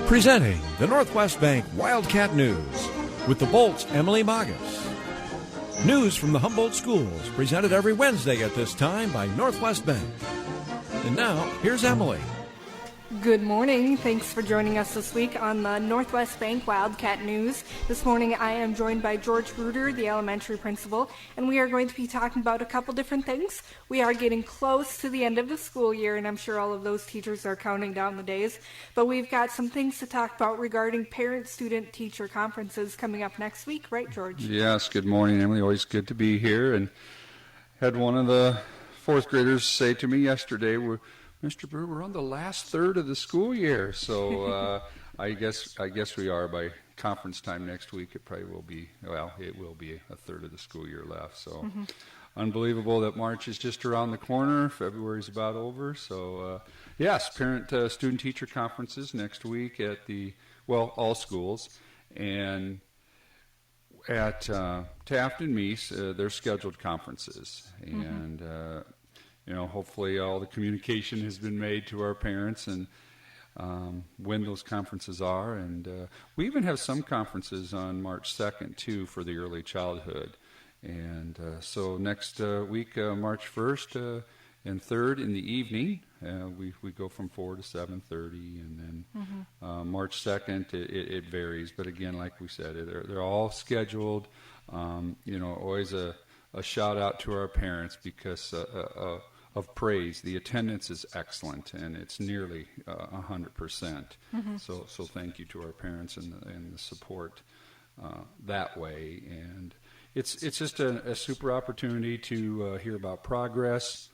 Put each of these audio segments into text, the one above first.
Presenting the Northwest Bank Wildcat News with the Bolt's Emily Magas. News from the Humboldt schools presented every Wednesday at this time by Northwest Bank. And now, here's Emily. Good morning. Thanks for joining us this week on the Northwest Bank Wildcat News. This morning I am joined by George Bruder, the elementary principal, and we are going to be talking about a couple different things. We are getting close to the end of the school year, and I'm sure all of those teachers are counting down the days, but we've got some things to talk about regarding parent-student-teacher conferences coming up next week, right, George? Yes, good morning, Emily. Always good to be here. And had one of the fourth graders say to me yesterday, Mr. Bruder, we're on the last third of the school year, so I guess we are. By conference time next week, it probably will be, well, it will be a third of the school year left. So unbelievable that March is just around the corner. February's about over. So yes, parent-student teacher conferences next week at all schools, and at Taft and Meese, they're scheduled conferences, and hopefully all the communication has been made to our parents and when those conferences are. And we even have some conferences on March 2nd, too, for the early childhood. And so next week, March 1st and 3rd in the evening, we go from 4 to 7:30. And then March 2nd, it varies. But again, like we said, they're all scheduled. Always a shout out to our parents because of praise. The attendance is excellent, and it's nearly 100%. So thank you to our parents and the support that way. And it's just a super opportunity to hear about progress,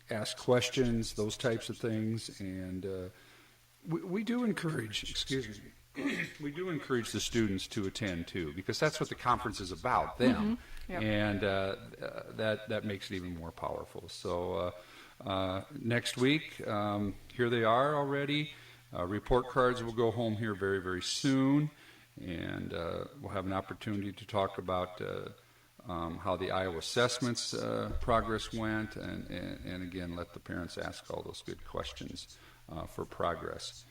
ask questions, those types of things. And we do encourage, we do encourage the students to attend too, because that's what the conference is about, them. Yep. And that makes it even more powerful. So next week, here they are already. Report cards will go home here very, very soon, and we'll have an opportunity to talk about how the Iowa assessments progress went, and again, let the parents ask all those good questions for progress.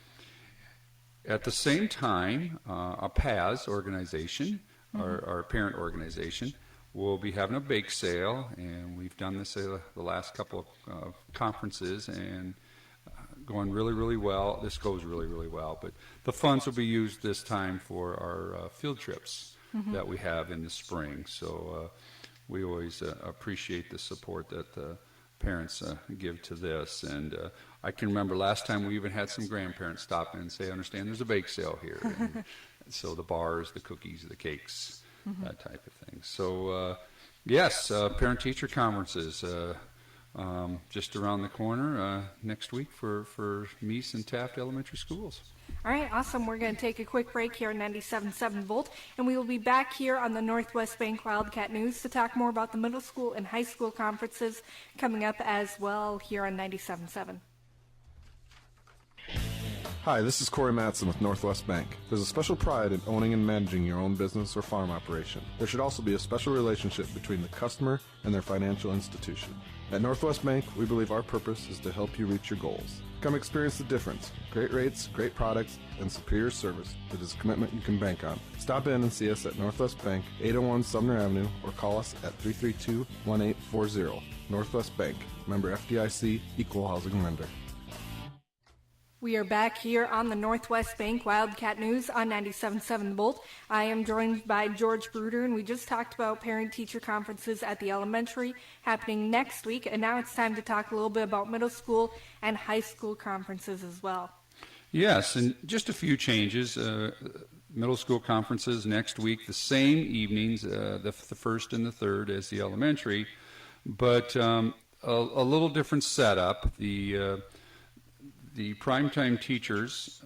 At the same time, a PAS organization, our parent organization, will be having a bake sale, and we've done this the last couple of conferences, and going really, really well. This goes really, really well, but the funds will be used this time for our field trips that we have in the spring. So we always appreciate the support that the parents give to this. And I can remember last time we even had some grandparents stop in and say, I understand there's a bake sale here. And so the bars, the cookies, the cakes, that type of thing. So yes, parent-teacher conferences just around the corner next week for Meese and Taft Elementary Schools. All right, awesome. We're going to take a quick break here on 97.7 Volt, and we will be back here on the Northwest Bank Wildcat News to talk more about the middle school and high school conferences coming up as well here on 97.7. Hi, this is Corey Matson with Northwest Bank. There's a special pride in owning and managing your own business or farm operation. There should also be a special relationship between the customer and their financial institution. At Northwest Bank, we believe our purpose is to help you reach your goals. Come experience the difference. Great rates, great products, and superior service that is a commitment you can bank on. Stop in and see us at Northwest Bank, 801 Sumner Avenue, or call us at 332-1840. Northwest Bank, member FDIC, equal housing lender. We are back here on the Northwest Bank Wildcat News on 97.7 Volt. I am joined by George Bruder, and we just talked about parent-teacher conferences at the elementary happening next week, and now it's time to talk a little bit about middle school and high school conferences as well. Yes, and just a few changes. Middle school conferences next week, the same evenings, the first and the third as the elementary, but a little different setup. The primetime teachers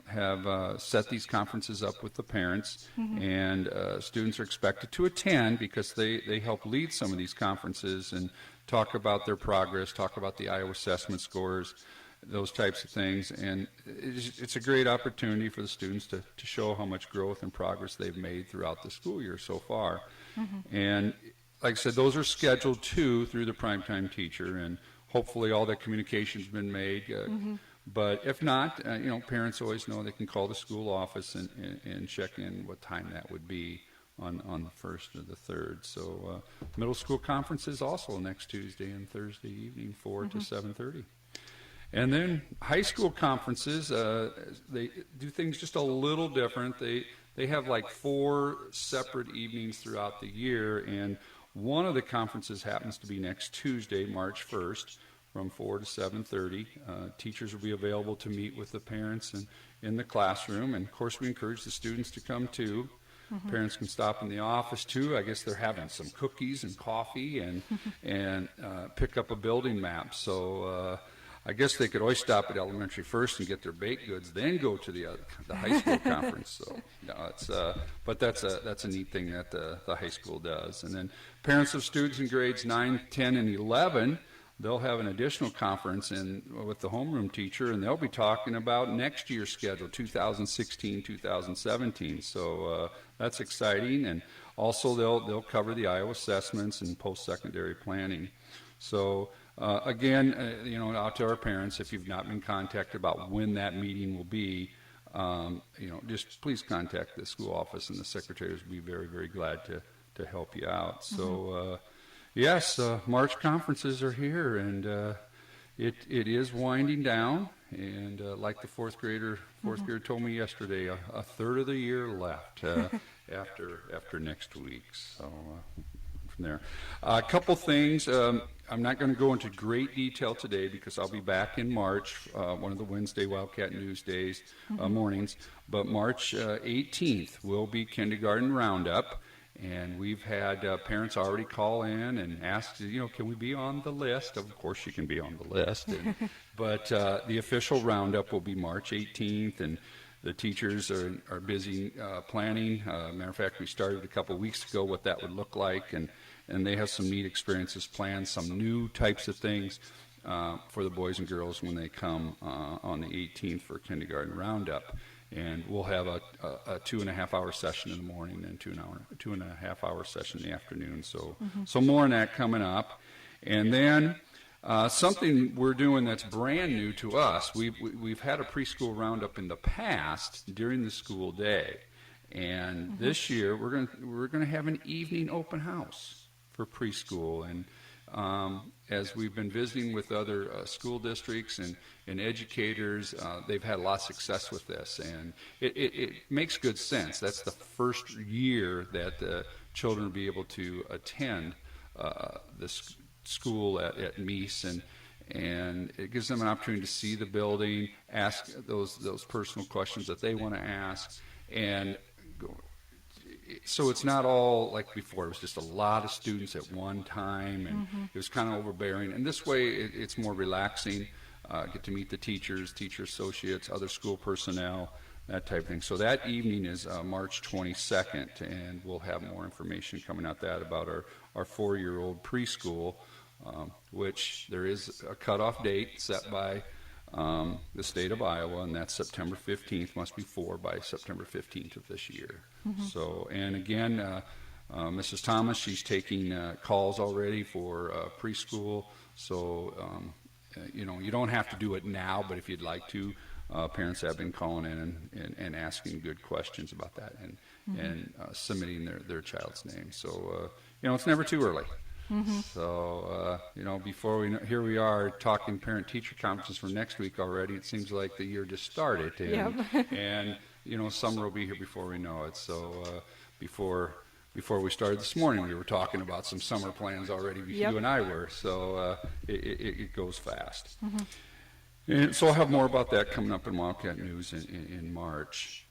have set these conferences up with the parents, and students are expected to attend because they help lead some of these conferences and talk about their progress, talk about the Iowa assessment scores, those types of things. And it's a great opportunity for the students to show how much growth and progress they've made throughout the school year so far. And like I said, those are scheduled too through the primetime teacher, and hopefully all that communication's been made. But if not, parents always know they can call the school office and check in what time that would be on the 1st or the 3rd. So middle school conferences also next Tuesday and Thursday evening, 4 to 7:30. And then high school conferences, they do things just a little different. They have like 4 separate evenings throughout the year, and one of the conferences happens to be next Tuesday, March 1st, from 4 to 7:30. Teachers will be available to meet with the parents in the classroom, and of course we encourage the students to come too. Parents can stop in the office too. I guess they're having some cookies and coffee and pick up a building map. So I guess they could always stop at elementary first and get their baked goods, then go to the high school conference. So but that's a neat thing that the high school does. And then parents of students in grades 9, 10, and 11, they'll have an additional conference with the homeroom teacher, and they'll be talking about next year's schedule, 2016, 2017. So that's exciting. And also they'll cover the Iowa assessments and post-secondary planning. So again, out to our parents, if you've not been contacted about when that meeting will be, just please contact the school office, and the secretaries will be very, very glad to help you out. So yes, March conferences are here, and it is winding down. And like the fourth grader told me yesterday, a third of the year left after next week. So from there, a couple things. I'm not going to go into great detail today because I'll be back in March, one of the Wednesday Wildcat News days mornings. But March 18th will be kindergarten roundup. And we've had parents already call in and ask, can we be on the list? Of course you can be on the list. But the official roundup will be March 18th, and the teachers are busy planning. Matter of fact, we started a couple weeks ago what that would look like, and they have some neat experiences planned, some new types of things for the boys and girls when they come on the 18th for kindergarten roundup. And we'll have a 2.5-hour session in the morning and 2.5-hour session in the afternoon. So more on that coming up. And then something we're doing that's brand new to us. We've had a preschool roundup in the past during the school day, and this year we're going to have an evening open house for preschool. And as we've been visiting with other school districts and educators, they've had a lot of success with this, and it makes good sense. That's the first year that the children will be able to attend the school at Meese, and it gives them an opportunity to see the building, ask those personal questions that they want to ask, and go. So it's not all like before. It was just a lot of students at one time, and it was kind of overbearing. And this way, it's more relaxing. Get to meet the teachers, teacher associates, other school personnel, that type of thing. So that evening is March 22nd, and we'll have more information coming out about our 4-year-old preschool, which there is a cutoff date set by the state of Iowa, and that's September 15th. Must be 4 by September 15th of this year. So, and again, Mrs. Thomas, she's taking calls already for preschool. So, you don't have to do it now, but if you'd like to, parents have been calling in and asking good questions about that and submitting their child's name. So, it's never too early. So, before here we are talking parent-teacher conferences for next week already. It seems like the year just started, and summer will be here before we know it. So, before we started this morning, we were talking about some summer plans already. You and I were. So, it goes fast. And so I'll have more about that coming up in Wildcat News in March.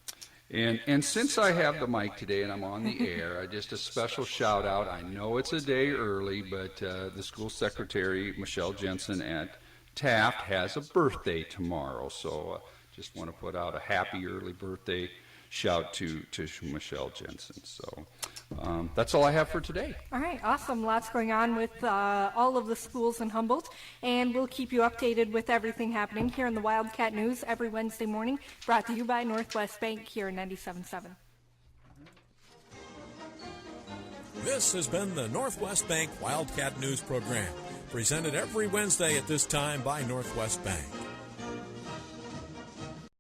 And since I have the mic today and I'm on the air, just a special shout out. I know it's a day early, but the school secretary, Michelle Jensen at Taft, has a birthday tomorrow. So just want to put out a happy early birthday shout to Michelle Jensen. So that's all I have for today. All right, awesome. Lots going on with all of the schools in Humboldt, and we'll keep you updated with everything happening here in the Wildcat News every Wednesday morning, brought to you by Northwest Bank here in 97.7. This has been the Northwest Bank Wildcat News Program, presented every Wednesday at this time by Northwest Bank.